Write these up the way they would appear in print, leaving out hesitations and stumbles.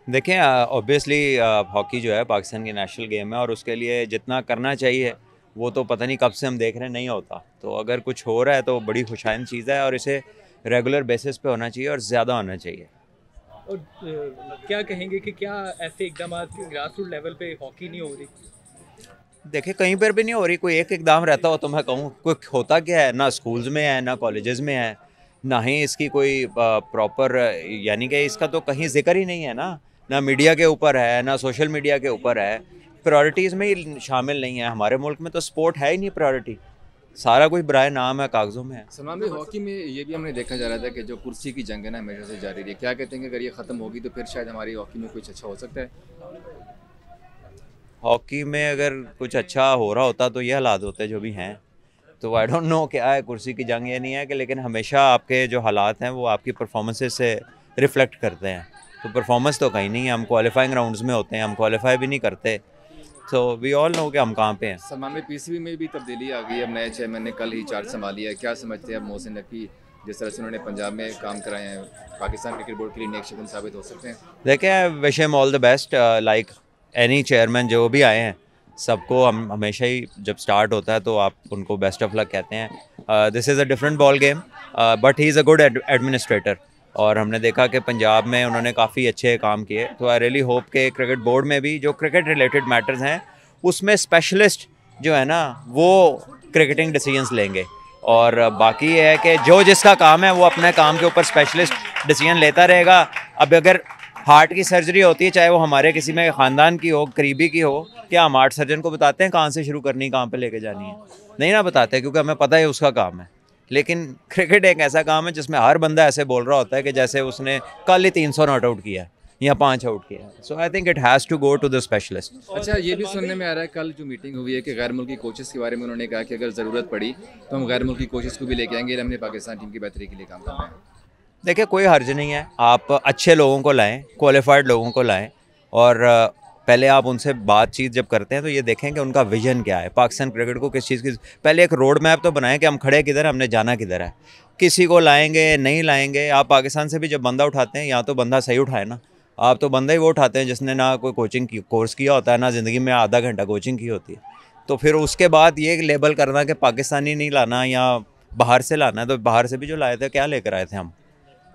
देखें, obviously hockey जो है पाकिस्तान की नेशनल गेम है और उसके लिए जितना करना चाहिए वो तो पता नहीं कब से हम देख रहे हैं नहीं होता। तो अगर कुछ हो रहा है तो बड़ी खुशाइन चीज़ है और इसे रेगुलर बेसिस पे होना चाहिए और ज़्यादा होना चाहिए। और क्या कहेंगे कि क्या ऐसे इकदाम ग्रास रूट लेवल पे हॉकी नहीं हो रही? देखिए, कहीं पर भी नहीं हो रही। कोई एक इकदाम रहता हो तो मैं कहूँ कोई होता क्या है, ना स्कूल्स में है ना कॉलेजेस में है, ना ही इसकी कोई प्रॉपर, यानी कि इसका तो कहीं जिक्र ही नहीं है ना। ना मीडिया के ऊपर है ना सोशल मीडिया के ऊपर है। प्रायोरिटीज़ में ही शामिल नहीं है। हमारे मुल्क में तो स्पोर्ट है ही नहीं प्रायोरिटी। सारा कुछ बराए नाम है, कागज़ों में है। सलमान भाई, हॉकी में ये भी हमने देखा जा रहा था कि जो कुर्सी की जंग है ना हमेशा से जारी रही है। क्या कहते हैं कि अगर ये ख़त्म होगी तो फिर शायद हमारी हॉकी में कुछ अच्छा हो सकता है? हॉकी में अगर कुछ अच्छा हो रहा होता तो ये हालात होते जो भी हैं। तो आई डोंट नो क्या है कुर्सी की जंग, ये नहीं है कि, लेकिन हमेशा आपके जो हालात हैं वो आपकी परफॉर्मेंसेस से रिफ्लेक्ट करते हैं। तो परफॉर्मेंस तो कहीं नहीं है। हम क्वालिफाइंग राउंड्स में होते हैं, हम क्वालिफाई भी नहीं करते। तो वी ऑल नो कि हम कहाँ पे हैं। सलमान भाई, पीसीबी में भी तब्दीली आ गई है। अब नए चेयरमैन ने कल ही चार्ज संभाली है। क्या समझते हैं अब मोहसिन नकवी जिस तरह से उन्होंने पंजाब में काम कराए हैं, पाकिस्तान क्रिकेट बोर्ड के लिए नेक शगुन साबित हो सकते हैं? देखिए, wish him all the best. Like any chairman जो भी आए हैं, सबको हम हमेशा ही जब स्टार्ट होता है तो आप उनको बेस्ट ऑफ लक कहते हैं। This is a different ball game, but he is a good administrator. और हमने देखा कि पंजाब में उन्होंने काफ़ी अच्छे काम किए। तो आई रियली होप के क्रिकेट बोर्ड में भी जो क्रिकेट रिलेटेड मैटर्स हैं उसमें स्पेशलिस्ट जो है ना वो क्रिकेटिंग डिसीजंस लेंगे। और बाकी ये है कि जो जिसका काम है वो अपने काम के ऊपर स्पेशलिस्ट डिसीजन लेता रहेगा। अब अगर हार्ट की सर्जरी होती है, चाहे वो हमारे किसी में ख़ानदान की हो, करीबी की हो, क्या हम हार्ट सर्जन को बताते हैं कहाँ से शुरू करनी, कहाँ पे लेके जानी है? नहीं ना बताते, क्योंकि हमें पता है उसका काम है। लेकिन क्रिकेट एक ऐसा काम है जिसमें हर बंदा ऐसे बोल रहा होता है कि जैसे उसने कल ही 300 नॉट आउट किया या 5 आउट किया। So I think it has to go to the specialist. अच्छा, ये भी सुनने में आ रहा है कल जो मीटिंग हुई है कि गैर मुल्की कोचेस के बारे में उन्होंने कहा कि अगर ज़रूरत पड़ी तो हम गैर मुल्की कोचेस को भी लेके आएंगे। हमने पाकिस्तान टीम की बेहतरी के लिए काम करना है। देखिए, कोई हर्ज नहीं है। आप अच्छे लोगों को लाएं, क्वालिफाइड लोगों को लाएं। और पहले आप उनसे बातचीत जब करते हैं तो ये देखें कि उनका विजन क्या है, पाकिस्तान क्रिकेट को किस चीज़ की। पहले एक रोड मैप तो बनाएं कि हम खड़े किधर, हमने जाना किधर है। किसी को लाएंगे नहीं लाएंगे, आप पाकिस्तान से भी जब बंदा उठाते हैं या तो बंदा सही उठाए ना। आप तो बंदा ही वो उठाते हैं जिसने ना कोई कोचिंग की कोर्स किया होता है, ना ज़िंदगी में आधा घंटा कोचिंग की होती है। तो फिर उसके बाद ये लेबल करना कि पाकिस्तानी नहीं लाना या बाहर से लाना है, तो बाहर से भी जो लाए थे क्या लेकर आए थे हम?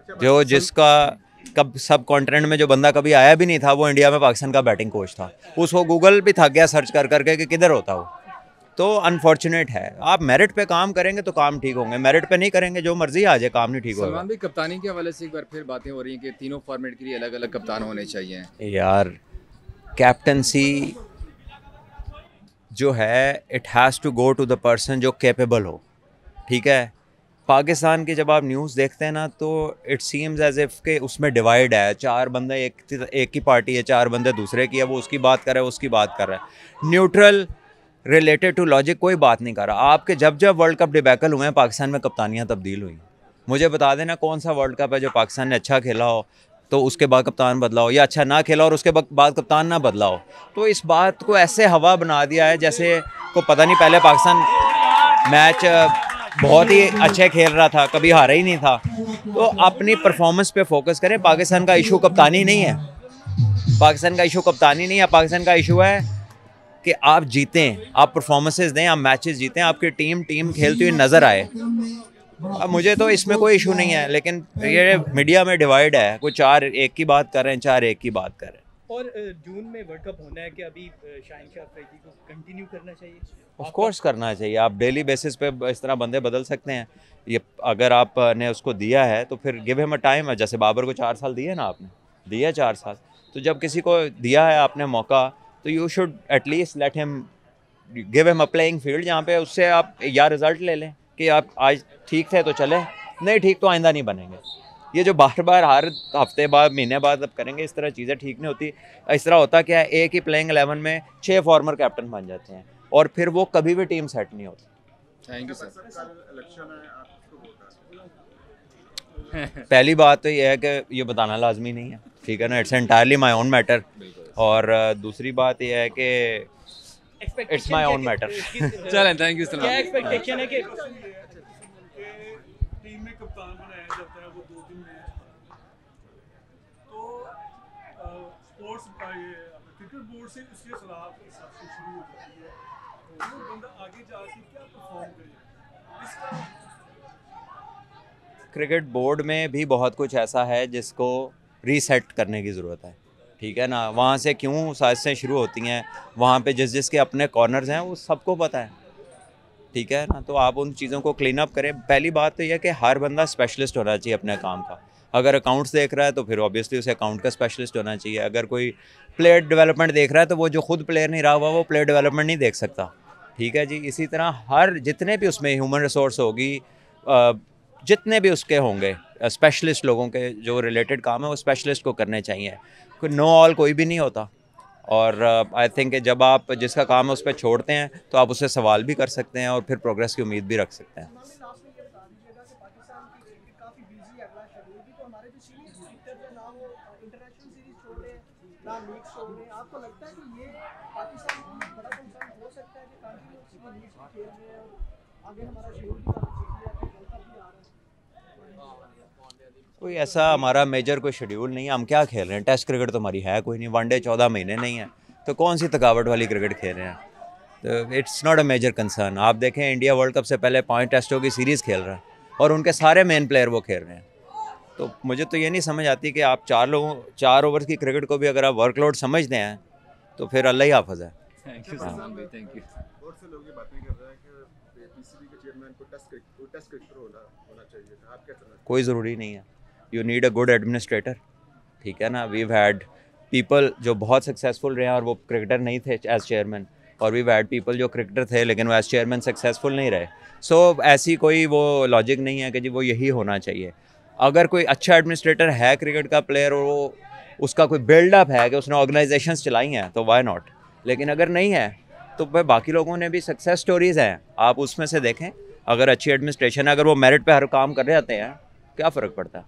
जो जिसका कब सब कॉन्टिनेंट में जो बंदा कभी आया भी नहीं था वो इंडिया में पाकिस्तान का बैटिंग कोच था। उसको गूगल भी थक गया सर्च कर करके कि किधर होता वो। तो अनफॉर्चुनेट है। आप मेरिट पे काम करेंगे तो काम ठीक होंगे, मेरिट पे नहीं करेंगे जो मर्जी आ जाए काम नहीं ठीक होगा। सलमान भाई, कप्तानी के हवाले से एक बार फिर बातें हो रही हैं कि तीनों फॉर्मेट के लिए अलग अलग कप्तान होने चाहिए। यार, कैप्टनसी जो है it has to go to the person जो कैपेबल हो। ठीक है। पाकिस्तान की जब आप न्यूज़ देखते हैं ना तो इट सीम्स एज इफ के उसमें डिवाइड है। चार बंदे एक ही पार्टी है, चार बंदे दूसरे की है, वो उसकी बात कर रहा है, उसकी बात कर रहा है। न्यूट्रल रिलेटेड टू लॉजिक कोई बात नहीं कर रहा। आपके जब जब वर्ल्ड कप डिबैकल हुए हैं पाकिस्तान में कप्तानियाँ तब्दील हुई। मुझे बता देना कौन सा वर्ल्ड कप है जो पाकिस्तान ने अच्छा खेला हो तो उसके बाद कप्तान बदला हो, या अच्छा ना खेला और उसके बाद कप्तान ना बदला हो। तो इस बात को ऐसे हवा बना दिया है जैसे को पता नहीं। पहले पाकिस्तान मैच बहुत ही अच्छे खेल रहा था, कभी हारा ही नहीं था। तो अपनी परफॉर्मेंस पे फोकस करें। पाकिस्तान का इशू कप्तानी नहीं है। पाकिस्तान का इशू कप्तानी नहीं है। पाकिस्तान का इशू है कि आप जीतें, आप परफॉर्मेंसेज दें, आप मैचेस जीतें, आपकी टीम खेलती हुई नज़र आए। अब मुझे तो इसमें कोई इशू नहीं है, लेकिन ये मीडिया में डिवाइड है। कोई चार एक की बात कर रहे हैं, चार एक की बात कर रहे हैं। और जून में वर्ल्ड कप होना है कि अभी शाहिन शाह अफरीदी को कंटिन्यू करना चाहिए? ऑफ आपका कोर्स करना चाहिए। आप डेली बेसिस पे इस तरह बंदे बदल सकते हैं। ये अगर आपने उसको दिया है तो फिर गिव हिम अ टाइम है। जैसे बाबर को 4 साल दिए ना आपने, दिया 4 साल। तो जब किसी को दिया है आपने मौका तो you should at least let him, give him a playing field जहाँ पे उससे आप या रिजल्ट ले लें कि आप आज ठीक थे तो चले, नहीं ठीक तो आइंदा नहीं बनेंगे। ये जो बार बार हर हफ्ते बाद महीने बाद अब करेंगे, इस तरह चीज़ें ठीक नहीं होती। इस तरह होता क्या है, एक ही प्लेइंग 11 में 6 फॉर्मर कैप्टन बन जाते हैं और फिर वो कभी भी टीम सेट नहीं होती। Thank you sir. पहली बात तो ये है कि ये बताना लाजमी नहीं है, ठीक है ना। It's entirely my own matter. बिल्कुल। और दूसरी बात यह है कि इट्स एक्सपेक्टेशन माई क्या ओन मैटर। चलें, थैंक यू क्या सलमान। एक्सपेक्टेशन है कि टीम में कप्तान बनाया जाता है वो 2 दिन में, तो बोर्ड क्रिकेट बोर्ड से इसके खिलाफ शुरू हो जाती है, तो वो बंदा आगे जाके क्या परफॉर्म करेगा इसका। क्रिकेट बोर्ड में भी बहुत कुछ ऐसा है जिसको रीसेट करने की ज़रूरत है, ठीक है ना। वहाँ से क्यों साजिशें शुरू होती हैं, वहाँ पे जिस जिसके अपने कॉर्नर्स हैं वो सबको पता है, ठीक है ना। तो आप उन चीज़ों को क्लीन अप करें। पहली बात तो यह है कि हर बंदा स्पेशलिस्ट होना चाहिए अपने काम का। अगर अकाउंट्स देख रहा है तो फिर ऑब्वियसली उसे अकाउंट का स्पेशलिस्ट होना चाहिए। अगर कोई प्लेयर डेवलपमेंट देख रहा है तो वो जो खुद प्लेयर नहीं रहा हुआ वो प्लेयर डेवलपमेंट नहीं देख सकता, ठीक है जी। इसी तरह हर जितने भी उसमें ह्यूमन रिसोर्स होगी, जितने भी उसके होंगे स्पेशलिस्ट लोगों के जो रिलेटेड काम है वो स्पेशलिस्ट को करने चाहिए। कोई नो ऑल कोई भी नहीं होता। और आई थिंक जब आप जिसका काम है उस पर छोड़ते हैं तो आप उससे सवाल भी कर सकते हैं और फिर प्रोग्रेस की उम्मीद भी रख सकते हैं। कोई ऐसा हमारा मेजर कोई शेड्यूल नहीं है। हम क्या खेल रहे हैं, टेस्ट क्रिकेट तो हमारी है कोई नहीं, वनडे 14 महीने नहीं है, तो कौन सी थकावट वाली क्रिकेट खेल रहे हैं। तो it's not a major concern. आप देखें इंडिया वर्ल्ड कप से पहले 5 टेस्टों की सीरीज़ खेल रहा है और उनके सारे मेन प्लेयर वो खेल रहे हैं। तो मुझे तो ये नहीं समझ आती कि आप 4 ओवर की क्रिकेट को भी अगर आप वर्कलोड समझते हैं तो फिर अल्लाह ही हाफ़िज़ है। थैंक यू सलमान भाई, थैंक यू। बहुत से लोग ये बातें कर रहे हैं कि पीसीबी के चेयरमैन को टेस्ट क्रिकेटर होना चाहिए था, आप क्या समझते हैं? कोई ज़रूरी नहीं है। You need a good administrator, ठीक है ना। वीव हैड पीपल जो बहुत सक्सेसफुल रहे हैं और वो क्रिकेटर नहीं थे एज चेयरमैन, और वीव हैड पीपल जो क्रिकेटर थे लेकिन वो एज चेयरमैन सक्सेसफुल नहीं रहे। सो ऐसी कोई वो लॉजिक नहीं है कि जी वो यही होना चाहिए। अगर कोई अच्छा एडमिनिस्ट्रेटर है क्रिकेट का प्लेयर और वो उसका कोई बिल्डअप है कि उसने ऑर्गेनाइजेशंस चलाई हैं तो वाई नॉट। लेकिन अगर नहीं है तो भाई बाकी लोगों ने भी सक्सेस स्टोरीज़ हैं, आप उसमें से देखें। अगर अच्छी एडमिनिस्ट्रेशन है, अगर वो मेरिट पे हर काम कर रहे जाते हैं, क्या फ़र्क पड़ता है।